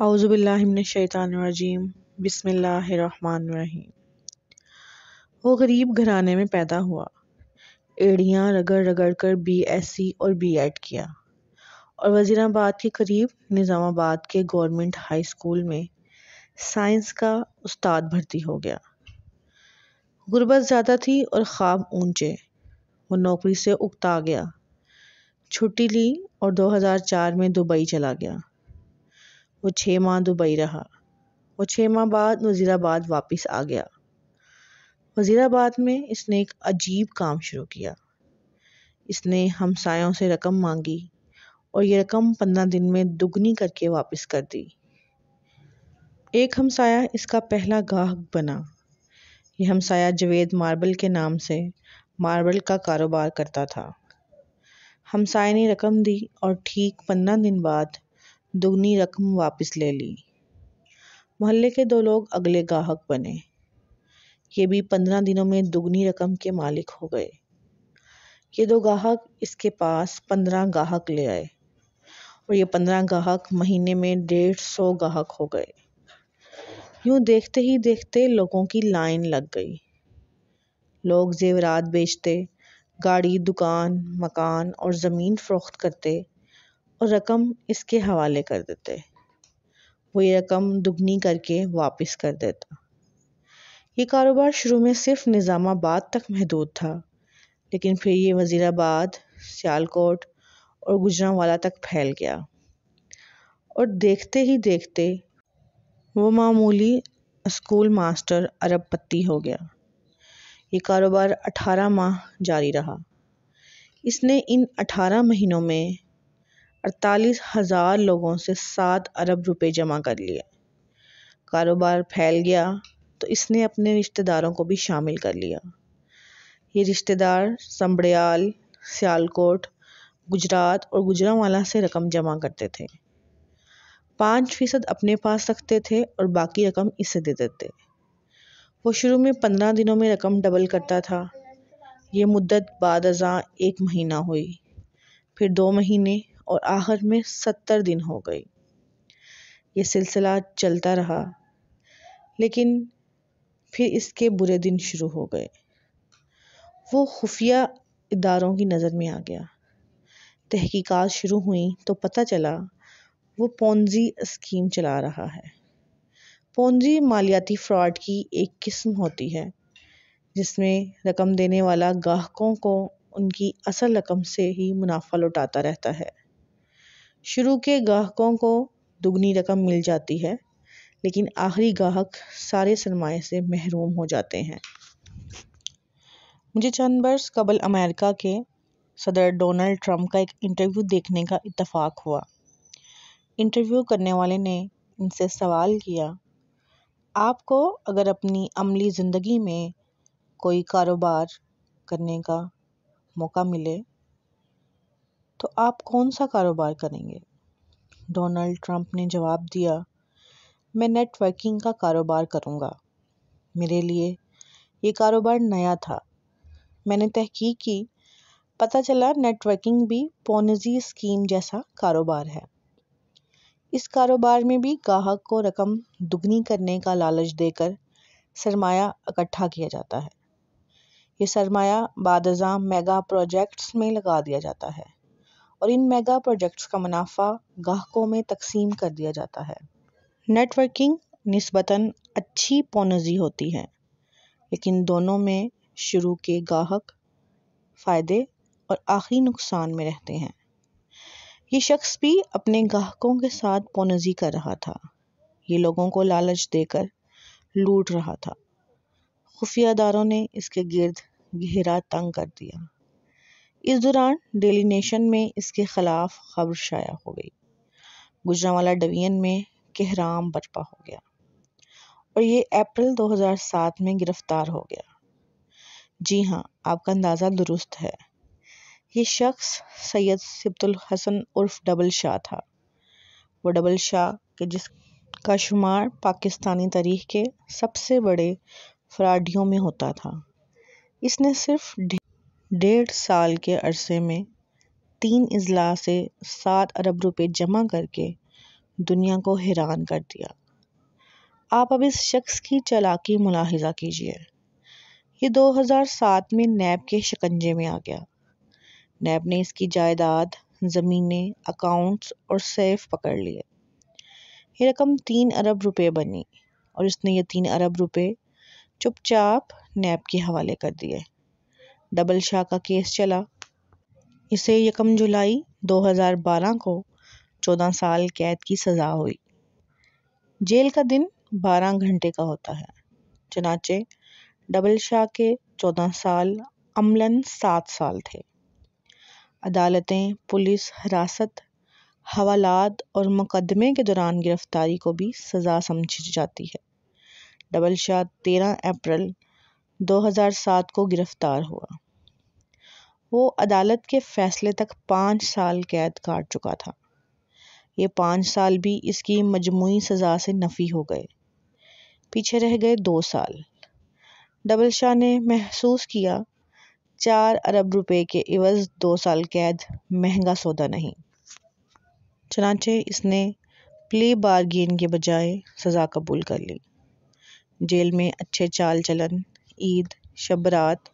اعوذ باللہ من الشیطان الرجیم بسم اللہ الرحمن الرحیم۔ وہ غریب گھرانے میں پیدا ہوا، ایڑیاں رگڑ رگڑ کر BSc اور B.Ed کیا اور وزیر آباد کے قریب نظام آباد کے گورنمنٹ ہائی اسکول میں سائنس کا استاد بھرتی ہو گیا۔ غربت زیادہ تھی اور خواب اونچے، وہ نوکری سے اکتا گیا، چھٹی لی اور 2004 میں دبئی چلا گیا۔ وہ 6 ماہ دبئی رہا۔ وہ 6 ماہ بعد وزیر آباد واپس آ گیا۔ وزیر آباد میں اس نے ایک عجیب کام شروع کیا۔ اس نے ہمسایوں سے رقم مانگی اور یہ رقم 15 دن میں دگنی کر کے واپس کر دی۔ ایک ہمسایہ اس کا پہلا گاہک بنا۔ یہ ہمسایہ جوید ماربل کے نام سے ماربل کا کاروبار کرتا تھا۔ ہمسائے نے رقم دی اور ٹھیک 15 دن بعد دگنی رقم واپس لے لی۔ محلے کے 2 لوگ اگلے گاہک بنے۔ یہ بھی 15 دنوں میں دگنی رقم کے مالک ہو گئے۔ یہ 2 گاہک اس کے پاس 15 گاہک لے آئے اور یہ 15 گاہک مہینے میں 150 گاہک ہو گئے۔ یوں دیکھتے ہی دیکھتے لوگوں کی لائن لگ گئی۔ لوگ زیورات بیچتے، گاڑی، دکان، مکان اور زمین فروخت کرتے اور رقم اس کے حوالے کر دیتے۔ وہ یہ رقم دگنی کر کے واپس کر دیتا۔ یہ کاروبار شروع میں صرف نظام آباد تک محدود تھا، لیکن پھر یہ وزیر آباد، سیالکوٹ اور گوجرانوالہ تک پھیل گیا اور دیکھتے ہی دیکھتے وہ معمولی اسکول ماسٹر ارب پتی ہو گیا۔ یہ کاروبار 18 ماہ جاری رہا۔ اس نے ان 18 مہینوں میں 48,000 لوگوں سے 7 ارب روپے جمع کر لیے۔ کاروبار پھیل گیا تو اس نے اپنے رشتہ داروں کو بھی شامل کر لیا۔ یہ رشتہ دار سنبڑیال، سیالکوٹ، گجرات اور گوجرانوالہ سے رقم جمع کرتے تھے۔ 5% اپنے پاس رکھتے تھے اور باقی رقم اسے دے دیتے۔ وہ شروع میں 15 دنوں میں رقم ڈبل کرتا تھا۔ یہ مدت بعد ازاں 1 مہینہ ہوئی، پھر 2 مہینے اور آخر میں 70 دن ہو گئی۔ یہ سلسلہ چلتا رہا، لیکن پھر اس کے برے دن شروع ہو گئے۔ وہ خفیہ اداروں کی نظر میں آ گیا۔ تحقیقات شروع ہوئیں تو پتہ چلا وہ پونزی اسکیم چلا رہا ہے۔ پونزی مالیاتی فراڈ کی ایک قسم ہوتی ہے جس میں رقم دینے والا گاہکوں کو ان کی اصل رقم سے ہی منافع لوٹاتا رہتا ہے۔ شروع کے گاہکوں کو دگنی رقم مل جاتی ہے، لیکن آخری گاہک سارے سرمایے سے محروم ہو جاتے ہیں۔ مجھے چند برس قبل امریکہ کے صدر ڈونلڈ ٹرمپ کا ایک انٹرویو دیکھنے کا اتفاق ہوا۔ انٹرویو کرنے والے نے ان سے سوال کیا، آپ کو اگر اپنی عملی زندگی میں کوئی کاروبار کرنے کا موقع ملے تو آپ کون سا کاروبار کریں گے؟ ڈونلڈ ٹرمپ نے جواب دیا، میں نیٹ ورکنگ کا کاروبار کروں گا۔ میرے لیے یہ کاروبار نیا تھا۔ میں نے تحقیق کی، پتہ چلا نیٹ ورکنگ بھی پونزی اسکیم جیسا کاروبار ہے۔ اس کاروبار میں بھی گاہک کو رقم دگنی کرنے کا لالچ دے کر سرمایہ اکٹھا کیا جاتا ہے۔ یہ سرمایہ بعد ازاں میگا پروجیکٹس میں لگا دیا جاتا ہے اور ان میگا پروجیکٹس کا منافع گاہکوں میں تقسیم کر دیا جاتا ہے۔ نیٹ ورکنگ نسبتاً اچھی پونزی ہوتی ہے، لیکن دونوں میں شروع کے گاہک فائدے اور آخری نقصان میں رہتے ہیں۔ یہ شخص بھی اپنے گاہکوں کے ساتھ پونزی کر رہا تھا۔ یہ لوگوں کو لالچ دے کر لوٹ رہا تھا۔ خفیہ اداروں نے اس کے گرد گھیرا تنگ کر دیا۔ اس دوران ڈیلی نیشن میں اس کے خلاف خبر شائع ہو گئی۔ گوجرانوالہ ڈویژن میں کہرام برپا ہو گیا اور یہ اپریل 2007 میں گرفتار ہو گیا۔ جی ہاں، آپ کا اندازہ درست ہے۔ یہ شخص سید صبت الحسن عرف ڈبل شاہ تھا۔ وہ ڈبل شاہ کہ جس کا شمار پاکستانی تاریخ کے سب سے بڑے فراڈیوں میں ہوتا تھا۔ اس نے صرف 1.5 سال کے عرصے میں 3 اضلاع سے 7 ارب روپے جمع کر کے دنیا کو حیران کر دیا۔ آپ اب اس شخص کی چالاکی ملاحظہ کیجئے۔ یہ 2007 میں نیب کے شکنجے میں آ گیا۔ نیب نے اس کی جائیداد، زمینیں، اکاؤنٹس اور سیف پکڑ لیے۔ یہ رقم 3 ارب روپے بنی اور اس نے یہ 3 ارب روپے چپ چاپ نیب کے حوالے کر دیے۔ ڈبل شاہ کا کیس چلا۔ اسے 1 جولائی 2012 کو 14 سال قید کی سزا ہوئی۔ جیل کا دن 12 گھنٹے کا ہوتا ہے، چنانچہ ڈبل شاہ کے 14 سال عملاً 7 سال تھے۔ عدالتیں پولیس حراست، حوالات اور مقدمے کے دوران گرفتاری کو بھی سزا سمجھی جاتی ہے۔ ڈبل شاہ 13 اپریل 2007 کو گرفتار ہوا۔ وہ عدالت کے فیصلے تک 5 سال قید کاٹ چکا تھا۔ یہ 5 سال بھی اس کی مجموعی سزا سے نفی ہو گئے۔ پیچھے رہ گئے 2 سال۔ ڈبل شاہ نے محسوس کیا 4 ارب روپے کے عوض 2 سال قید مہنگا سودا نہیں۔ چنانچہ اس نے پلی بارگین کے بجائے سزا قبول کر لی۔ جیل میں اچھے چال چلن، عید، شب برات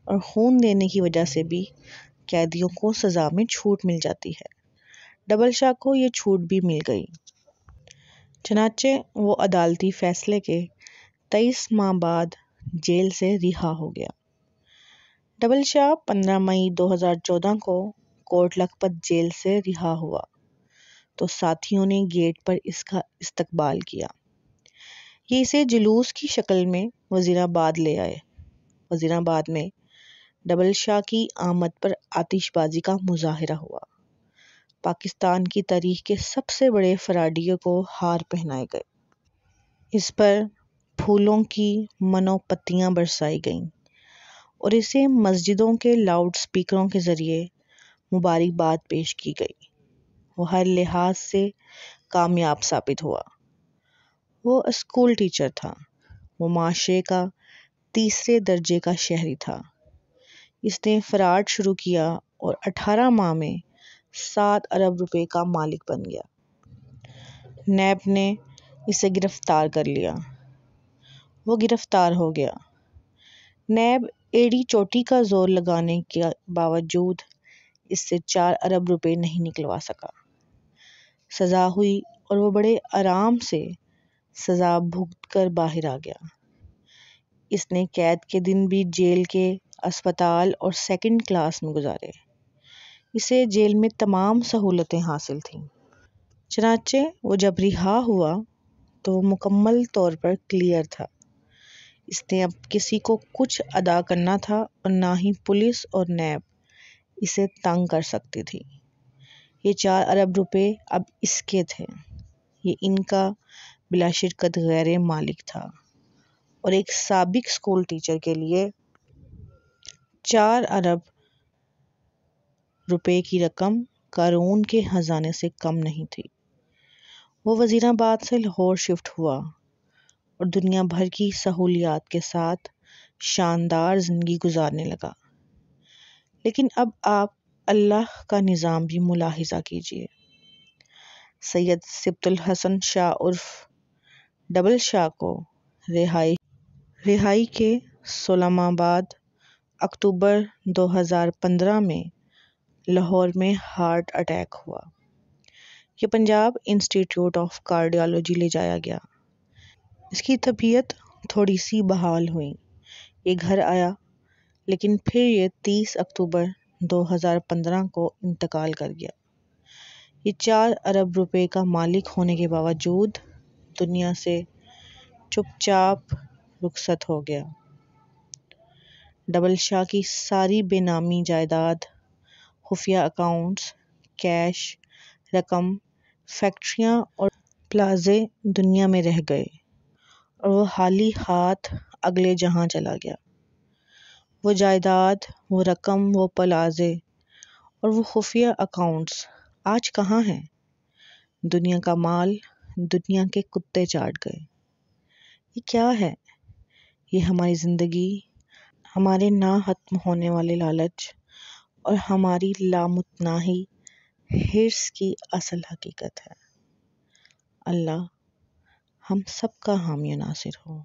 اور خون دینے کی وجہ سے بھی قیدیوں کو سزا میں چھوٹ مل جاتی ہے۔ ڈبل شاہ کو یہ چھوٹ بھی مل گئی، چنانچہ وہ عدالتی فیصلے کے 23 ماہ بعد جیل سے رہا ہو گیا۔ ڈبل شاہ 15 مئی 2014 کو کوٹ لکھپت جیل سے رہا ہوا تو ساتھیوں نے گیٹ پر اس کا استقبال کیا۔ یہ اسے جلوس کی شکل میں وزیر آباد لے آئے۔ وزیر آباد میں ڈبل شاہ کی آمد پر آتش بازی کا مظاہرہ ہوا۔ پاکستان کی تاریخ کے سب سے بڑے فراڈیوں کو ہار پہنائے گئے۔ اس پر پھولوں کی منو پتیاں برسائی گئیں اور اسے مسجدوں کے لاؤڈ سپیکروں کے ذریعے مبارکباد پیش کی گئی۔ وہ ہر لحاظ سے کامیاب ثابت ہوا۔ وہ اسکول ٹیچر تھا۔ وہ معاشرے کا 3 درجے کا شہری تھا۔ اس نے فراڈ شروع کیا اور 18 ماہ میں 7 ارب روپے کا مالک بن گیا۔ نیب نے اسے گرفتار کر لیا۔ وہ گرفتار ہو گیا۔ نیب ایڑی چوٹی کا زور لگانے کے باوجود اس سے 4 ارب روپے نہیں نکلوا سکا۔ سزا ہوئی اور وہ بڑے آرام سے سزا بھگت کر باہر آ گیا۔ اس نے قید کے دن بھی جیل کے اسپتال اور 2nd کلاس میں گزارے۔ اسے جیل میں تمام سہولتیں حاصل تھیں۔ چنانچہ وہ جب رہا ہوا تو وہ مکمل طور پر کلیئر تھا۔ اس نے اب کسی کو کچھ ادا کرنا تھا اور نہ ہی پولیس اور نیب اسے تنگ کر سکتی تھی۔ یہ 4 ارب روپے اب اس کے تھے۔ یہ ان کا بلا شرکت غیر مالک تھا اور ایک سابق اسکول ٹیچر کے لیے 4 ارب روپے کی رقم قارون کے خزانے سے کم نہیں تھی۔ وہ وزیر آباد سے لاہور شفٹ ہوا اور دنیا بھر کی سہولیات کے ساتھ شاندار زندگی گزارنے لگا۔ لیکن اب آپ اللہ کا نظام بھی ملاحظہ کیجئے۔ سید صبت الحسن شاہ عرف ڈبل شاہ کو رہائی کے 16 ماہ بعد اکتوبر 2015 میں لاہور میں ہارٹ اٹیک ہوا۔ یہ پنجاب انسٹی ٹیوٹ آف کارڈیالوجی لے جایا گیا۔ اس کی طبیعت تھوڑی سی بحال ہوئی۔ یہ گھر آیا لیکن پھر یہ 30 اکتوبر 2015 کو انتقال کر گیا۔ یہ 4 ارب روپے کا مالک ہونے کے باوجود دنیا سے چپ چاپ رخصت ہو گیا۔ ڈبل شاہ کی ساری بے نامی جائیداد، خفیہ اکاؤنٹس، کیش، رقم، فیکٹریاں اور پلازے دنیا میں رہ گئے اور وہ خالی ہاتھ اگلے جہاں چلا گیا۔ وہ جائیداد، وہ رقم، وہ پلازے اور وہ خفیہ اکاؤنٹس آج کہاں ہیں؟ دنیا کا مال دنیا کے کتے چاٹ گئے۔ یہ کیا ہے؟ یہ ہماری زندگی، ہمارے نہ ختم ہونے والے لالچ اور ہماری لامتناہی حرص کی اصل حقیقت ہے۔ اللہ ہم سب کا حامی و ناصر ہو۔